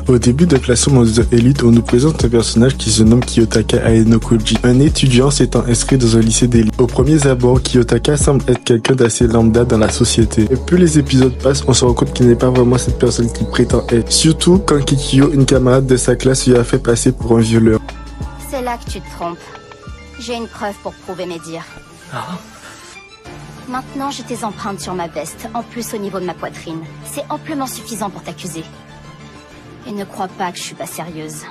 Au début de Classroom of the Elite, on nous présente un personnage qui se nomme Kiyotaka Ayanokoji, un étudiant s'étant inscrit dans un lycée d'élite. Au premier abord, Kiyotaka semble être quelqu'un d'assez lambda dans la société. Et plus les épisodes passent, on se rend compte qu'il n'est pas vraiment cette personne qu'il prétend être. Surtout quand Kikyo, une camarade de sa classe, lui a fait passer pour un violeur. C'est là que tu te trompes. J'ai une preuve pour prouver mes dires. Ah. Maintenant, j'ai tes empreintes sur ma veste, en plus au niveau de ma poitrine. C'est amplement suffisant pour t'accuser. Et ne crois pas que je suis pas sérieuse.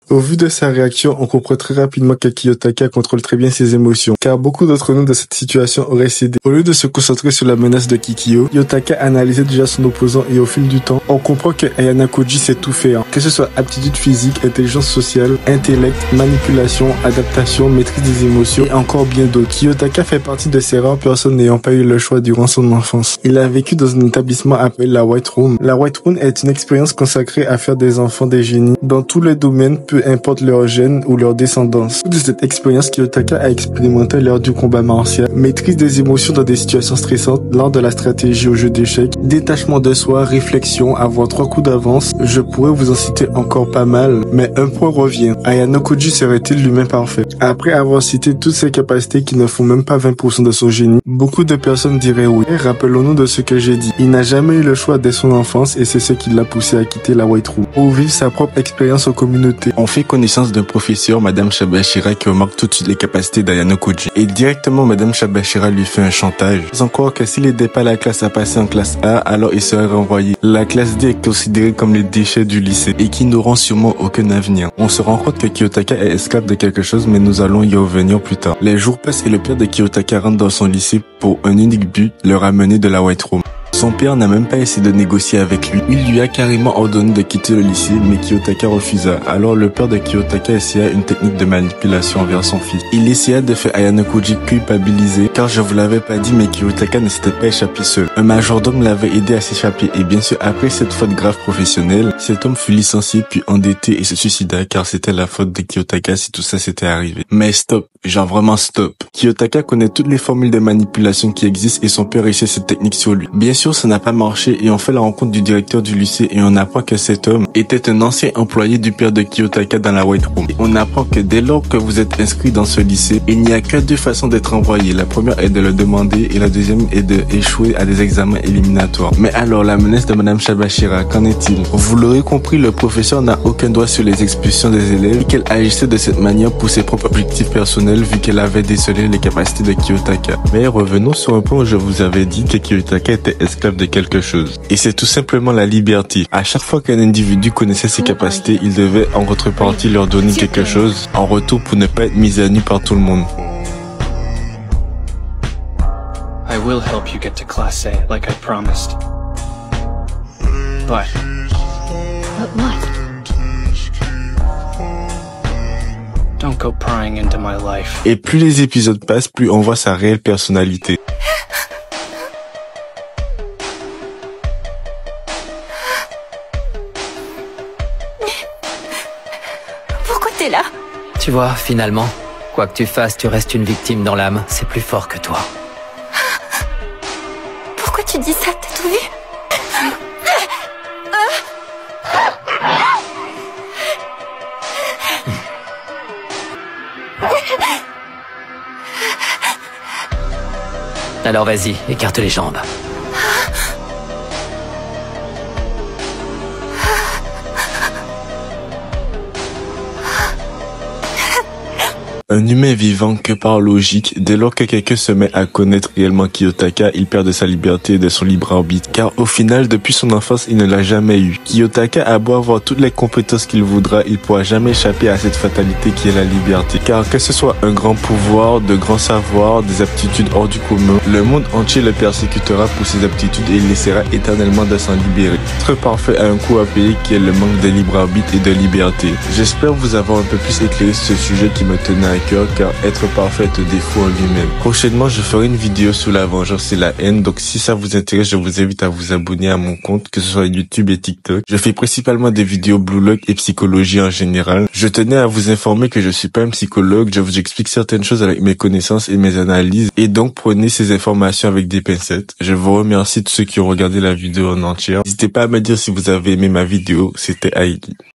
Au vu de sa réaction, on comprend très rapidement que Kiyotaka contrôle très bien ses émotions, car beaucoup d'entre nous dans cette situation auraient cédé. Au lieu de se concentrer sur la menace de Kikyo, Kiyotaka analysait déjà son opposant et au fil du temps, on comprend que Ayanokoji sait tout faire, que ce soit aptitude physique, intelligence sociale, intellect, manipulation, adaptation, maîtrise des émotions et encore bien d'autres. Kiyotaka fait partie de ces rares personnes n'ayant pas eu le choix durant son enfance. Il a vécu dans un établissement appelé la White Room. La White Room est une expérience consacrée à faire des enfants des génies dans tous les domaines, peu importe leur gène ou leur descendance. De cette expérience, Kiyotaka a expérimenté lors du combat martial, maîtrise des émotions dans des situations stressantes, lors de la stratégie au jeu d'échecs, détachement de soi, réflexion, avoir 3 coups d'avance. Je pourrais vous en citer encore pas mal, mais un point revient. Ayanokoji serait-il l'humain parfait? Après avoir cité toutes ses capacités qui ne font même pas 20% de son génie, beaucoup de personnes diraient oui. Rappelons-nous de ce que j'ai dit. Il n'a jamais eu le choix dès son enfance et c'est ce qui l'a poussé à quitter la White Room pour vivre sa propre expérience aux communautés. On fait connaissance d'un professeur, Madame Shabashira, qui remarque tout de suite les capacités d'Ayanokoji. Et directement, Madame Shabashira lui fait un chantage. Sans croire que s'il n'aidait pas la classe à passer en classe A, alors il serait renvoyé. La classe D est considérée comme les déchets du lycée et qui n'auront sûrement aucun avenir. On se rend compte que Kiyotaka est esclave de quelque chose, mais nous allons y revenir plus tard. Les jours passent et le père de Kiyotaka rentre dans son lycée pour un unique but, le ramener de la White Room. Son père n'a même pas essayé de négocier avec lui. Il lui a carrément ordonné de quitter le lycée, mais Kiyotaka refusa. Alors le père de Kiyotaka essaya une technique de manipulation envers son fils. Il essaya de faire Ayanokoji culpabiliser, car je vous l'avais pas dit, mais Kiyotaka ne s'était pas échappé seul. Un majordome l'avait aidé à s'échapper, et bien sûr, après cette faute grave professionnelle, cet homme fut licencié puis endetté et se suicida, car c'était la faute de Kiyotaka si tout ça s'était arrivé. Mais stop, genre vraiment stop. Kiyotaka connaît toutes les formules de manipulation qui existent et son père essaie cette technique sur lui. Bien sûr, ça n'a pas marché et on fait la rencontre du directeur du lycée et on apprend que cet homme était un ancien employé du père de Kiyotaka dans la White Room. Et on apprend que dès lors que vous êtes inscrit dans ce lycée, il n'y a que 2 façons d'être envoyé. La première est de le demander et la deuxième est d'échouer à des examens éliminatoires. Mais alors, la menace de Madame Shabashira, qu'en est-il? Vous l'aurez compris, le professeur n'a aucun droit sur les expulsions des élèves et qu'elle agissait de cette manière pour ses propres objectifs personnels vu qu'elle avait décelé les capacités de Kiyotaka. Mais revenons sur un point où je vous avais dit que Kiyotaka était esclave de quelque chose. Et c'est tout simplement la liberté. À chaque fois qu'un individu connaissait ses capacités, il devait en contrepartie leur donner quelque chose en retour pour ne pas être mis à nu par tout le monde. I will help you get to Class A, like I promised. But What? don't go prying into my life. Et plus les épisodes passent, plus on voit sa réelle personnalité. Pourquoi t'es là? Tu vois, finalement, quoi que tu fasses, tu restes une victime dans l'âme. C'est plus fort que toi. Pourquoi tu dis ça? T'as tout vu? Alors vas-y, écarte les jambes. Un humain vivant que par logique, dès lors que quelqu'un se met à connaître réellement Kiyotaka, il perd de sa liberté et de son libre arbitre. Car au final, depuis son enfance, il ne l'a jamais eu. Kiyotaka a beau avoir toutes les compétences qu'il voudra, il pourra jamais échapper à cette fatalité qui est la liberté. Car que ce soit un grand pouvoir, de grands savoirs, des aptitudes hors du commun, le monde entier le persécutera pour ses aptitudes et il essaiera éternellement de s'en libérer. Être parfait a un coût à payer qui est le manque de libre arbitre et de liberté. J'espère vous avoir un peu plus éclairé sur ce sujet qui me tenait à cœur, car être parfait est un défaut en lui-même. Prochainement, je ferai une vidéo sur la vengeance et la haine, donc si ça vous intéresse, je vous invite à vous abonner à mon compte, que ce soit YouTube et TikTok. Je fais principalement des vidéos Blue Lock et psychologie en général. Je tenais à vous informer que je suis pas un psychologue, je vous explique certaines choses avec mes connaissances et mes analyses, et donc prenez ces informations avec des pincettes. Je vous remercie tous ceux qui ont regardé la vidéo en entière. N'hésitez pas à me dire si vous avez aimé ma vidéo, c'était Haïli.